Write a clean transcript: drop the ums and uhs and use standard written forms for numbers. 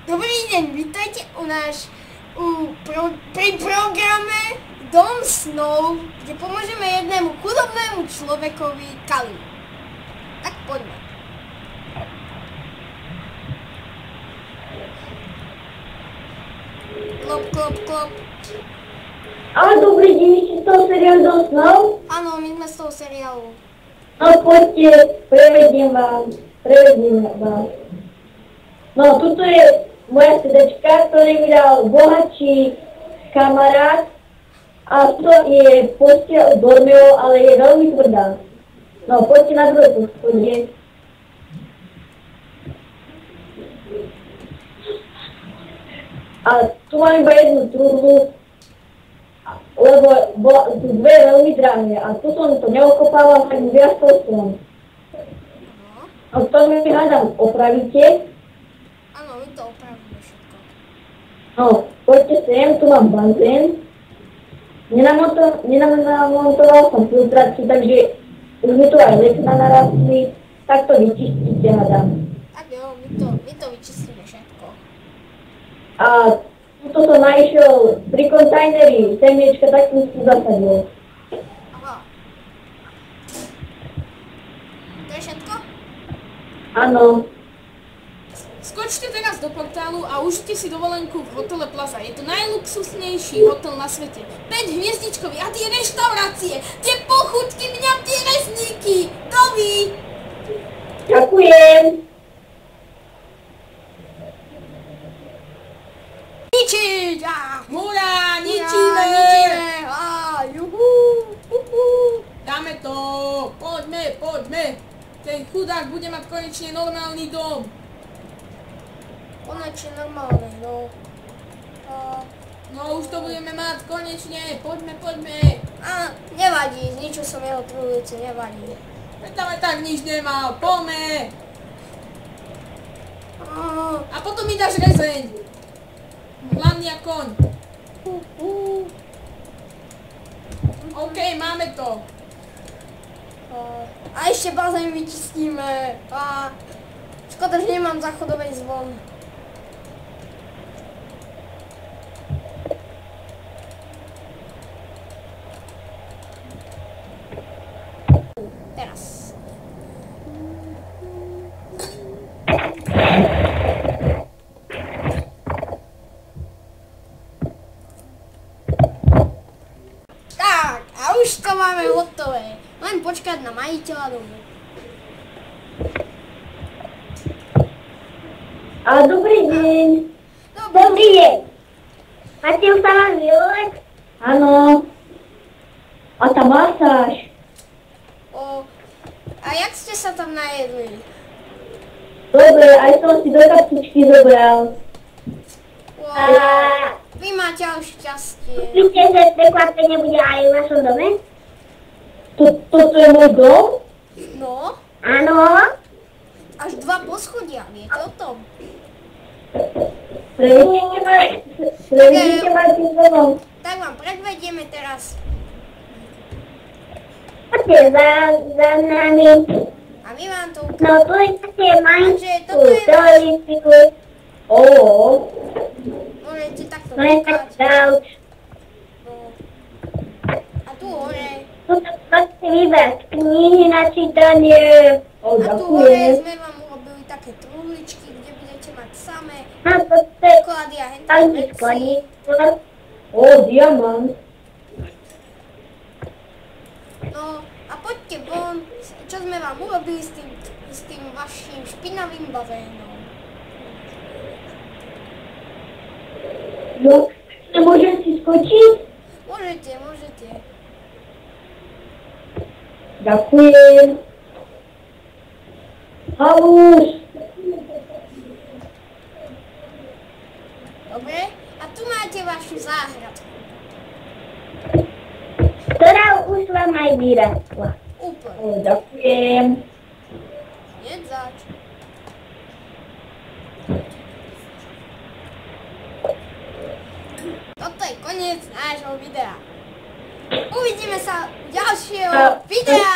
Dobrý deň, vítajte pri programe Dom snov, kde pomôžeme jednému chudobnému človekovi Kalimu. Tak poďme. Klop, klop, klop. Ale dobrý deň, ste z toho seriálu Dom snov? Áno, my sme z toho seriálu. No poďte, prevediem vás. No, tuto je moja sedačka, ktorý mi dal bohatší kamarát a to je posteľ Dormeo, ale je veľmi tvrdá. No, poďte na druhé poschodie. A tu mám iba jednu trúdlu, lebo sú dve veľmi drahé a tu som to neokopával, tak mi vyrastol som. A to mi hádam opravíte. Áno, my to opravíme všetko. No, poďte sem, tu mám bazén. Nenamontoval som filtráciu, takže už mi tu aj lekna narastli. Tak to vyčistíte, hádam. Tak jo, my to vyčistíme všetko. A tuto som našiel pri kontajneri semiečka, tak som si zasadil. Aha. To je všetko? Áno. Skočte teraz do portálu a užite si dovolenku v hotele Plaza. Je to najluxusnejší hotel na svete. 5 hviezdičkový a tie reštaurácie, tie pochutky, mňa tie rezníky. Dovi! Ďakujem. Ničiť! Hurá, ničíme! Juhu! Dáme to! Poďme! Ten chudák bude mať konečne normálny dom. Konečne normálne, no. No už to budeme mať konečne. Poďme. Nevadí, zničil som jeho trúlice, nevadí. Tam aj tak nič nemal. Poďme! A potom mi dáš rezeň. Hlavný a koň. OK, máme to. A ešte bazén vyčistíme. Škoda, že nemám záchodový zvon. Teraz. Tak, a už to máme hotové. Len počkať na majiteľa domu. A dobrý deň. Dobrý deň. Máte už sa vám vyvolať? Áno. A tá masáž. A jak ste sa tam najedli? Dobre, aj som si do kapsičky zobral. Vy máte ale šťastie. Myslíte, že prekvapenie bude aj v našom dome? Toto je môj dom? No, Áno. až 2 poschodia, viete o tom? Prevedíte ma tým domom. Tak vám predvedieme teraz. Poďte za nami. A my vám to No tu je majstru, toto je teoretiku. môžete takto To je tak kúkať. gauč. No. A tu hore. Tu sa môžete vybrať knihy na čítanie. A tu hore sme vám urobili také truhličky, kde budete mať samé No to je klady a henté pani veci. skladníčka. Diamant. No a poďte von, čo sme vám urobili s tým vašim špinavým bazénom. No, nemôžem si skočiť? Môžete. Ďakujem. Halus. Dobre? A tu máte vašu záhradku. Ktorá už vám aj vyrastla. Úplne. Ďakujem. Hneď zač. Toto je koniec nášho videa. Uvidíme sa u ďalšieho videa.